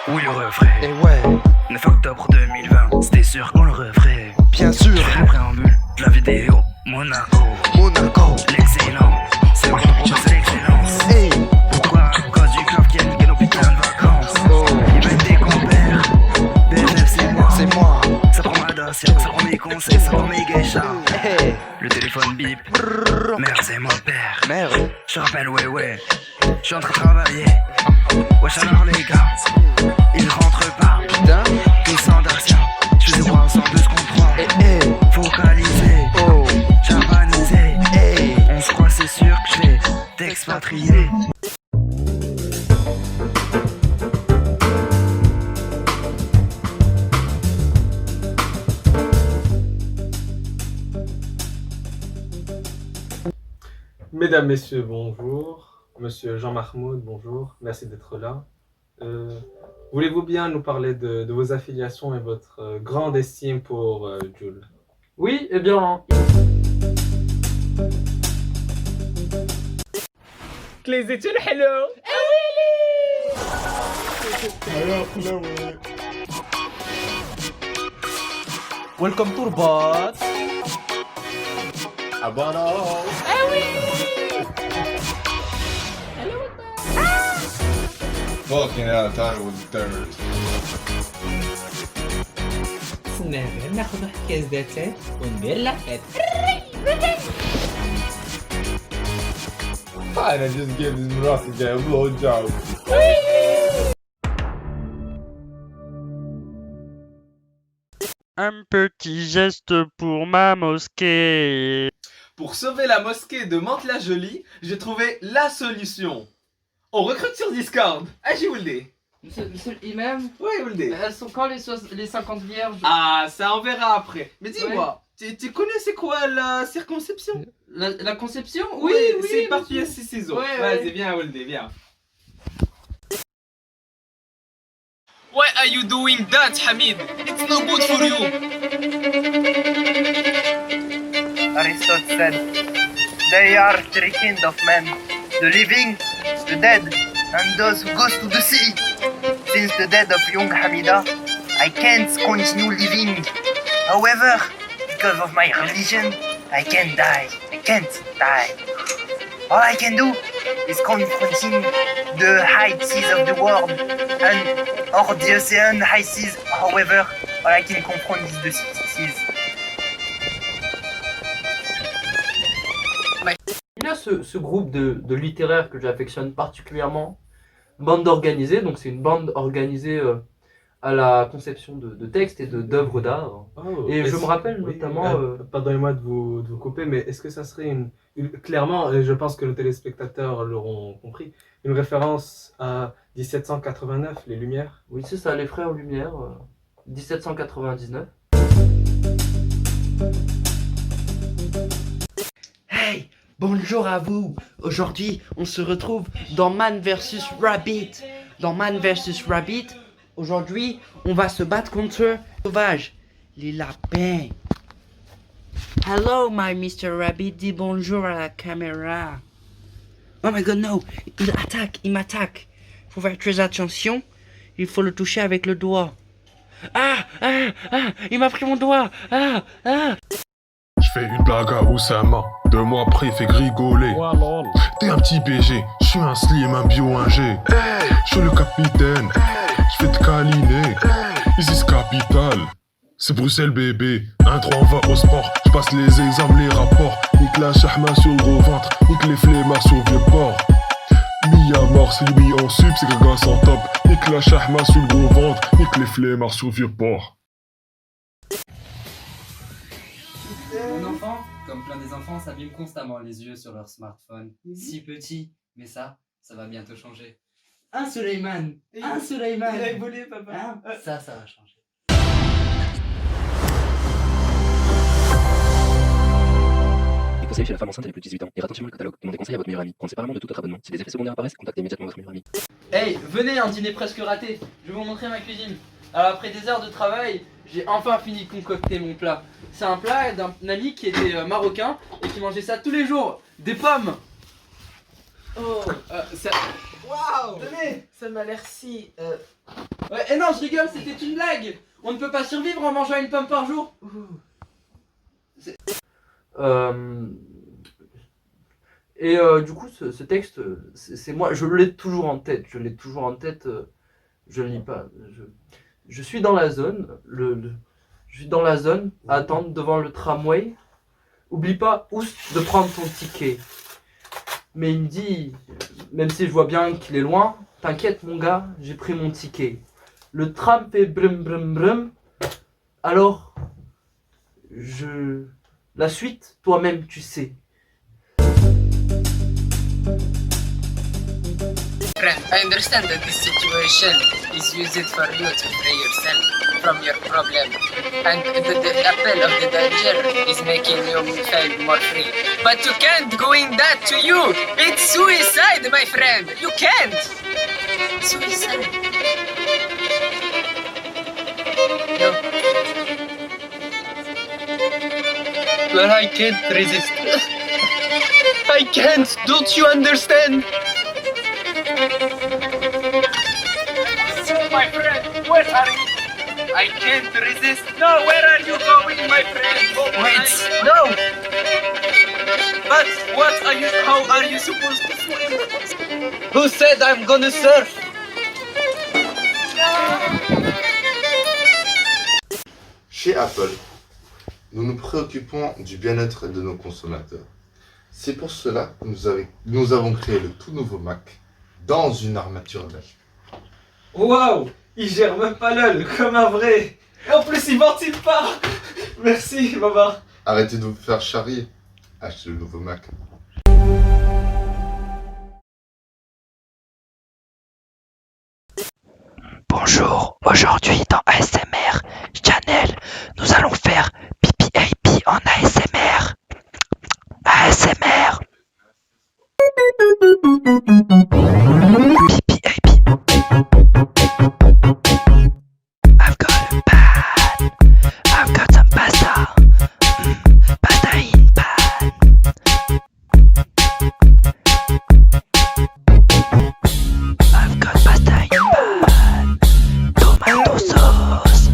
Oui, le refrain. Et ouais, 9 octobre 2020, c'était sûr qu'on le referait. bien sûr. Je fais le préambule de la vidéo. Monaco, l'excellent. C'est bon, c'est l'excellence. Hey, Pourquoi? À cause du club qui a nos putains de vacances. oh, Il va être des compères. BFF, c'est moi. ça prend ma dossière, ça prend mes conseils, ça prend mes geishas. Hey, Le téléphone bip. Merde, c'est mon père. merde. Je rappelle, ouais. Je suis en train de travailler. Wesh alors les gars, ils rentrent pas. Putain. Tous en Dacia. Je fais 0 ensemble de ce qu'on croit. Hey, Focalisé, oh, japanisé. hey. On se croit, c'est sûr que je vais t'expatrier. Mesdames, Messieurs, bonjour. Monsieur Jean Mahmoud, bonjour. Merci d'être là. Voulez-vous bien nous parler de vos affiliations et votre grande estime pour Jul? Oui, eh bien. Les études, hello! Welcome to the bot. Fucking hell, I thought it was third. نعمل ناخذ واحد كاس داتاي وندير لاحظ Fine, I just gave this Moroccan guy a blowjob. Un petit geste pour ma mosquée. Pour sauver la mosquée de Mantes-la-Jolie, j'ai trouvé la solution. On recrute sur Discord. Ah, j'ai Oulde. Monsieur l'imam, Oui, Oulde. elles sont quand les 50 vierges? Ah, ça on verra après. Mais dis-moi, tu connais c'est quoi la circonception? La conception? Oui, c'est monsieur. parti à 6 ciseaux. Ouais, Vas-y, ouais. viens, Oulde, viens. Why are you doing that, Hamid? It's no good for you. Aristotle said, "They are three kinds of men: the living, the dead, and those who goes to the sea." Since the death of young Hamida, I can't continue living. However, because of my religion, I can't die. I can't die. All I can do is confronting the high seas of the world or the ocean high seas. However, all I can confront is the seas. Il y a ce groupe de littéraires que j'affectionne particulièrement, bande organisée, donc c'est une bande organisée à la conception de textes et d'œuvres d'art. Et je me rappelle notamment... Pardonnez-moi de vous couper, mais est-ce que ça serait clairement, et je pense que les téléspectateurs l'auront compris, une référence à 1789, les Lumières? Oui, c'est ça, les Frères Lumière, 1799. Hey, bonjour à vous. Aujourd'hui, on se retrouve dans Man vs Rabbit. Dans Man vs Rabbit, aujourd'hui, on va se battre contre les sauvages, les lapins. Hello, my Mr. Rabbit, dis bonjour à la caméra. Oh my god, no, il m'attaque. Il faut faire très attention, il faut le toucher avec le doigt. Il m'a pris mon doigt. Je fais une blague à Oussama, 2 mois après il fait rigoler. T'es un petit BG, je suis un slim, un bio-ingé. Je suis le capitaine, je fais te câliner. Ici c'est capital, c'est Bruxelles bébé. 1-3 on va au sport, je passe les examens, les rapports. Nique la chahma sur le gros ventre, nique les flemmards sur le vieux port. Mi à mort, c'est lui en sub, c'est gaga sans top. Nique la chahma sur le gros ventre, nique les flemmards sur le vieux port. Mon enfant, comme plein des enfants, s'abîme constamment les yeux sur leur smartphone. Si petit, mais ça va bientôt changer. Un Suleiman. Il a évolué, papa. Hein, ça va changer. Les conseils chez la femme enceinte avec plus de 18 ans. Lire attentivement le catalogue. Demandez conseil à votre meilleur ami. Prenez séparément de tout autre abonnement. Si des effets secondaires apparaissent, contactez immédiatement votre meilleur ami. Hey, venez, un dîner presque raté. Je vais vous montrer ma cuisine. Alors après des heures de travail, j'ai enfin fini de concocter mon plat. C'est un plat d'un ami qui était marocain et qui mangeait ça tous les jours. Des pommes. Oh, ça... Waouh! Tenez, ça m'a l'air si Et non, je rigole, c'était une blague. On ne peut pas survivre en mangeant une pomme par jour. Du coup, ce texte, c'est moi, je l'ai toujours en tête. Je l'ai toujours en tête. Je ne lis pas. Je suis dans la zone. Je suis dans la zone à attendre devant le tramway. Oublie pas, Ous, de prendre ton ticket. Mais il me dit, même si je vois bien qu'il est loin, t'inquiète mon gars, j'ai pris mon ticket. Le tram fait brum brum brum. Alors, la suite, toi-même tu sais. Friend, I understand that this situation is used for you to free yourself from your problem. And the appeal of the danger is making you feel more free. But you can't going that to you! It's suicide, my friend! You can't! Suicide. No. But I can't resist. I can't! Don't you understand? So, my friend, where are you? I can't resist. No, where are you going, my friend? Wait, no! But what are you? How are you supposed to swim? Who said I'm gonna surf? Chez Apple, nous nous préoccupons du bien-être de nos consommateurs. C'est pour cela que nous avons créé le tout nouveau Mac dans une armature neige. Waouh! Il gère même pas LOL comme un vrai! Et en plus, il ventile pas! Merci, Baba! Arrêtez de vous faire charrier. Achetez le nouveau Mac. Bonjour, aujourd'hui dans ASMR Channel, nous allons faire PPAP en ASMR. ASMR. PPAP. I've got a pan. I've got some pasta. Pasta in pan. I've got pasta in pan. Tomato sauce.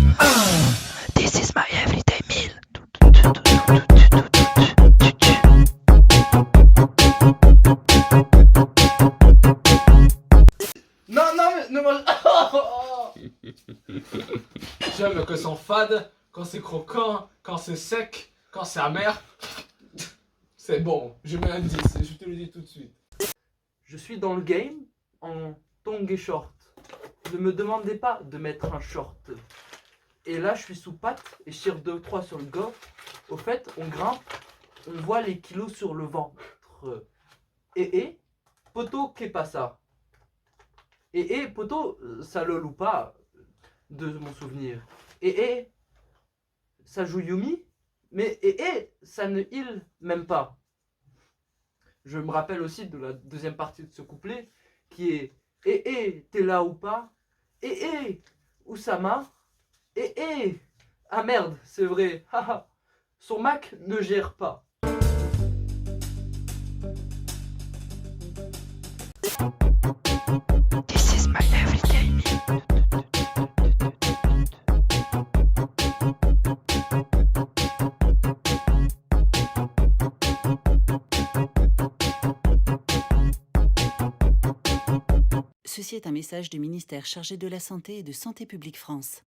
This is my everyday meal. J'aime que c'est fade, quand c'est croquant, quand c'est sec, quand c'est amer. C'est bon, je mets un 10, je te le dis tout de suite. Je suis dans le game en tongs et short. Ne me demandez pas de mettre un short. Et là, je suis sous patte et je tire 2-3 sur le golf. Au fait, on grimpe, on voit les kilos sur le ventre. Poto, qu'est pas ça? Poto, ça lol ou pas de mon souvenir. Ça joue Yumi, mais ça ne heal même pas. Je me rappelle aussi de la deuxième partie de ce couplet qui est t'es là ou pas? Oussama? Ah merde, c'est vrai. Haha. Son Mac ne gère pas. This is my everyday meal. Ceci est un message du ministère chargé de la Santé et de Santé publique France.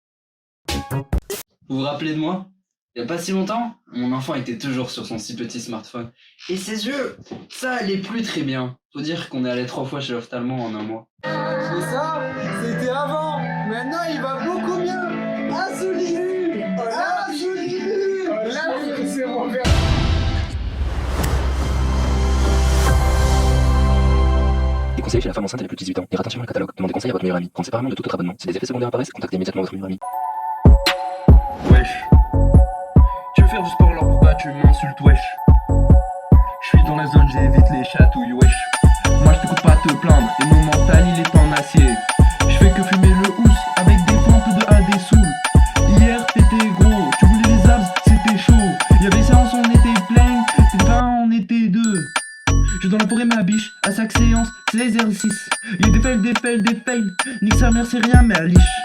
Vous vous rappelez de moi? Il n'y a pas si longtemps, mon enfant était toujours sur son si petit smartphone. Et ses yeux, ça allait plus très bien. Faut dire qu'on est allé 3 fois chez l'ophtalmo en un mois. Mais ça, c'était avant. Maintenant, il va beaucoup mieux. Ah, joli. Ah, joli. Là, c'est Robert. Des conseils chez la femme enceinte et les plus de 18 ans. Lire attentivement le catalogue. Demandez conseil à votre meilleur ami. Prendre séparément de tout autre abonnement. Si des effets secondaires apparaissent, contactez immédiatement votre meilleur ami. Wesh. Tu veux faire du sport alors pourquoi tu m'insultes wesh? Je suis dans la zone, j'évite les chatouilles wesh. Moi je t'écoute pas te plaindre et mon mental il est en acier. Je fais que fumer le housse avec des pompes de A des souls. Hier t'étais gros, tu voulais les abs, c'était chaud. Y'avait séance, on était plein, t'es 20, on était 2. Je dans la forêt ma biche, à chaque séance, c'est l'exercice. Y'a des fails, nique sa mère c'est rien mais elle liche.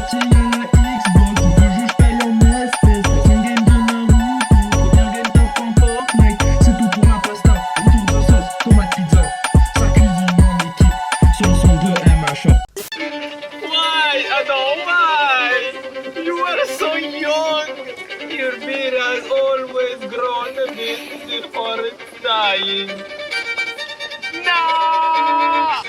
quartier y'a la Xbox, on peut jouer j'paye en espèces. Dans un game de Naruto, bien game top en Fortnite. C'est tout pour la pasta, une tour de sauce, tomate pizza. Ça cuisine en équipe, sur le son de MHA. Why, Ado, why? You are so young. Your beard has always grown a bit before it's dying. No!